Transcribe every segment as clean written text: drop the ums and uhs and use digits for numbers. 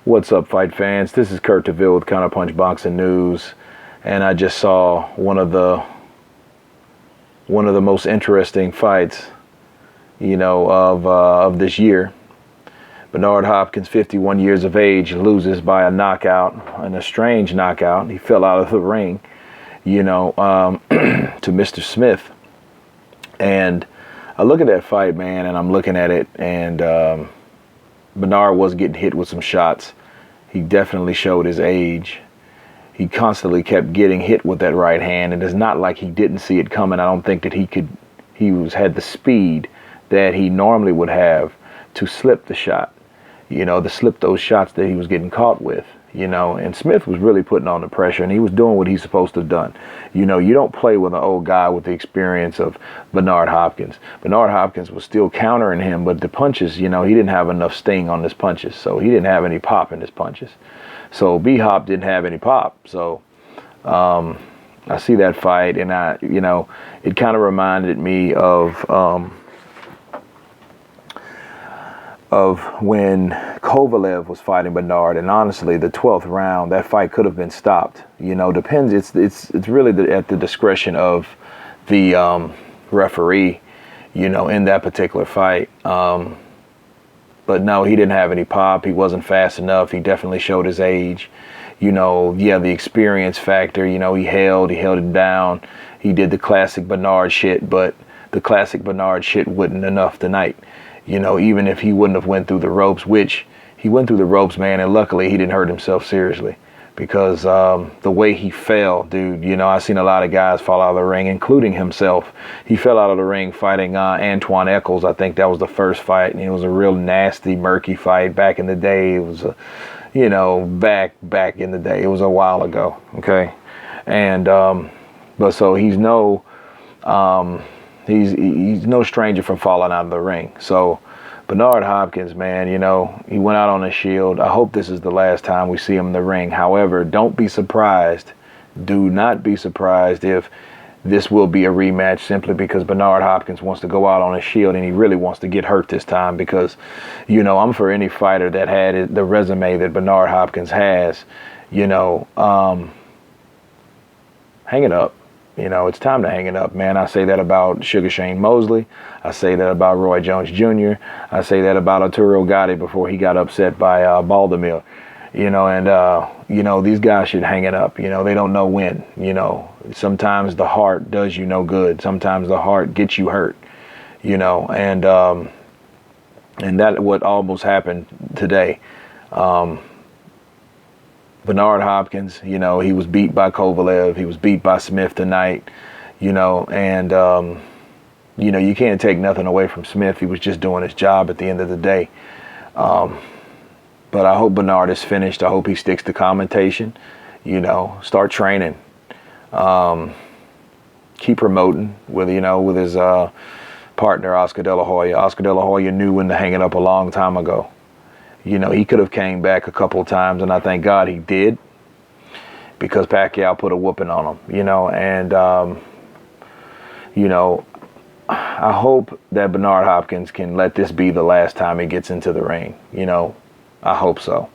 What's up, fight fans? This is Kurt DeVille with Counterpunch Boxing News, and I just saw one of the most interesting fights, of this year. Bernard Hopkins, 51 years of age, loses by a knockout, and a strange knockout. He fell out of the ring, to Mr. Smith. And I look at that fight, man, and I'm looking at it, and Bernard was getting hit with some shots. He definitely showed his age. He constantly kept getting hit with that right hand, and it's not like he didn't see it coming. I don't think that he had the speed that he normally would have to slip the shot, to slip those shots that he was getting caught with, and Smith was really putting on the pressure, and he was doing what he's supposed to have done. You don't play with an old guy with the experience of Bernard Hopkins. Bernard Hopkins was still countering him, but the punches, he didn't have enough sting on his punches, so he didn't have any pop in his punches. So B-Hop didn't have any pop. So I see that fight, and it kind of reminded me of when Kovalev was fighting Bernard, and honestly, the 12th round, that fight could have been stopped. Depends. It's really at the discretion of the referee, in that particular fight. But no, he didn't have any pop. He wasn't fast enough. He definitely showed his age. The experience factor. He held it down. He did the classic Bernard shit, but the classic Bernard shit wasn't enough tonight. Even if he wouldn't have went through the ropes, which he went through the ropes, man, and luckily he didn't hurt himself seriously, because the way he fell, dude, I've seen a lot of guys fall out of the ring, including himself. He fell out of the ring fighting Antoine Eccles. I think that was the first fight, and it was a real nasty, murky fight back in the day. It was, back in the day. It was a while ago, okay? And, but so he's no stranger from falling out of the ring. So Bernard Hopkins, man, he went out on a shield. I hope this is the last time we see him in the ring. However, don't be surprised. Do not be surprised if this will be a rematch, simply because Bernard Hopkins wants to go out on a shield, and he really wants to get hurt this time, because, I'm for any fighter that had the resume that Bernard Hopkins has, hang it up. It's time to hang it up, man. I say that about Sugar Shane Mosley. I say that about Roy Jones Jr. I say that about Arturo Gatti before he got upset by Baldomir. These guys should hang it up. They don't know when. Sometimes the heart does you no good. Sometimes the heart gets you hurt. And that what almost happened today. Bernard Hopkins, he was beat by Kovalev. He was beat by Smith tonight, and, you can't take nothing away from Smith. He was just doing his job at the end of the day. But I hope Bernard is finished. I hope he sticks to commentation, start training, keep promoting with his partner, Oscar De La Hoya. Oscar De La Hoya knew when to hang it up a long time ago. He could have came back a couple of times, and I thank God he did, because Pacquiao put a whooping on him, and, I hope that Bernard Hopkins can let this be the last time he gets into the ring. I hope so.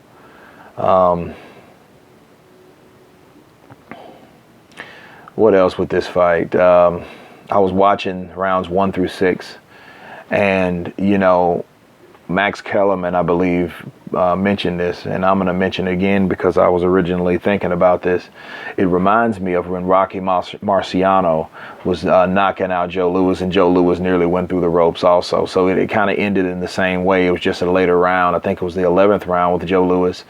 What else with this fight? I was watching rounds 1 through 6, and, Max Kellerman, I believe, mentioned this, and I'm going to mention it again because I was originally thinking about this. It reminds me of when Rocky Marciano was knocking out Joe Louis, and Joe Louis nearly went through the ropes also. So it kind of ended in the same way. It was just a later round. I think it was the 11th round with Joe Louis,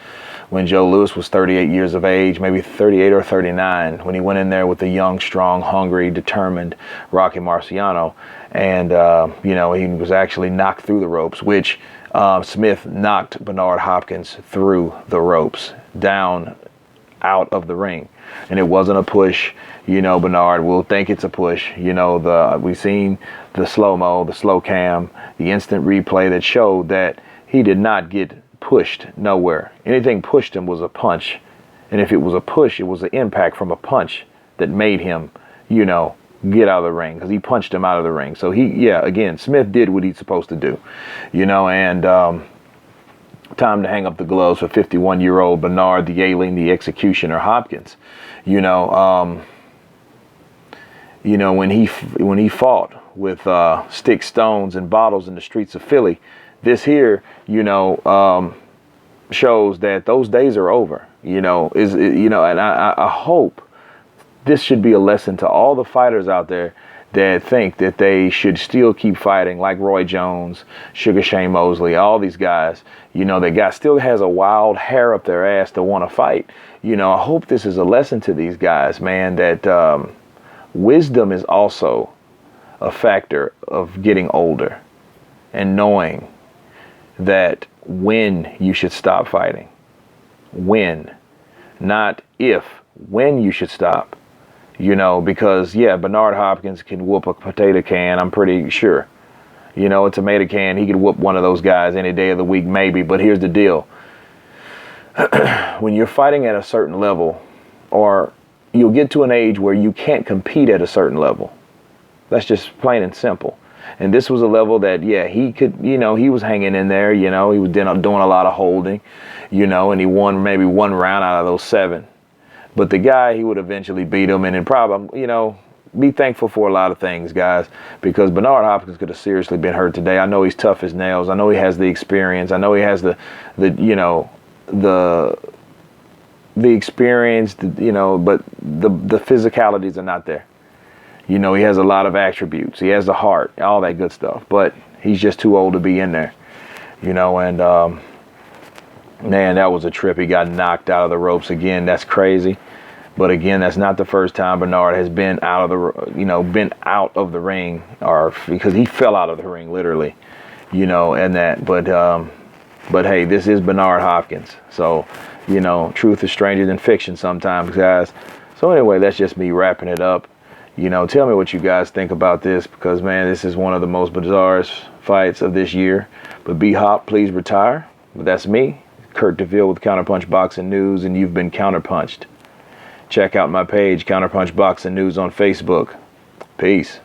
when Joe Louis was 38 years of age, maybe 38 or 39, when he went in there with the young, strong, hungry, determined Rocky Marciano. And, he was actually knocked through the ropes, which Smith knocked Bernard Hopkins through the ropes, down out of the ring. And it wasn't a push. Bernard will think it's a push. We've seen the slow-mo, the slow cam, the instant replay that showed that he did not get pushed nowhere. Anything pushed him was a punch. And if it was a push, it was an impact from a punch that made him, get out of the ring, because he punched him out of the ring. So again, Smith did what he's supposed to do, and Time to hang up the gloves for 51-year-old Bernard the Ailing, the Executioner Hopkins. When he fought with sticks, stones, and bottles in the streets of Philly, this here, shows that those days are over. And I hope this should be a lesson to all the fighters out there that think that they should still keep fighting, like Roy Jones, Sugar Shane Mosley, all these guys, that guy still has a wild hair up their ass to want to fight. I hope this is a lesson to these guys, man, that wisdom is also a factor of getting older and knowing that when you should stop fighting. When, not if, when you should stop. Because, Bernard Hopkins can whoop a potato can, I'm pretty sure. A tomato can, he could whoop one of those guys any day of the week, maybe. But here's the deal. When you're fighting at a certain level, or you'll get to an age where you can't compete at a certain level. That's just plain and simple. And this was a level that, he could, he was hanging in there, he was doing a lot of holding, and he won maybe one round out of those 7. But the guy, he would eventually beat him, and then probably, be thankful for a lot of things, guys, because Bernard Hopkins could have seriously been hurt today. I know he's tough as nails. I know he has the experience. I know he has the experience, but the physicalities are not there. He has a lot of attributes. He has the heart, all that good stuff, but he's just too old to be in there, and man, that was a trip. He got knocked out of the ropes again. That's crazy. But again, that's not the first time Bernard has been out of the ring, or because he fell out of the ring literally, and that. But hey, this is Bernard Hopkins. So, truth is stranger than fiction sometimes, guys. So anyway, that's just me wrapping it up. Tell me what you guys think about this, because man, this is one of the most bizarre fights of this year. But B-Hop, please retire. But that's me, Kurt DeVille with Counterpunch Boxing News, and you've been counterpunched. Check out my page, Counterpunch Boxing News on Facebook. Peace.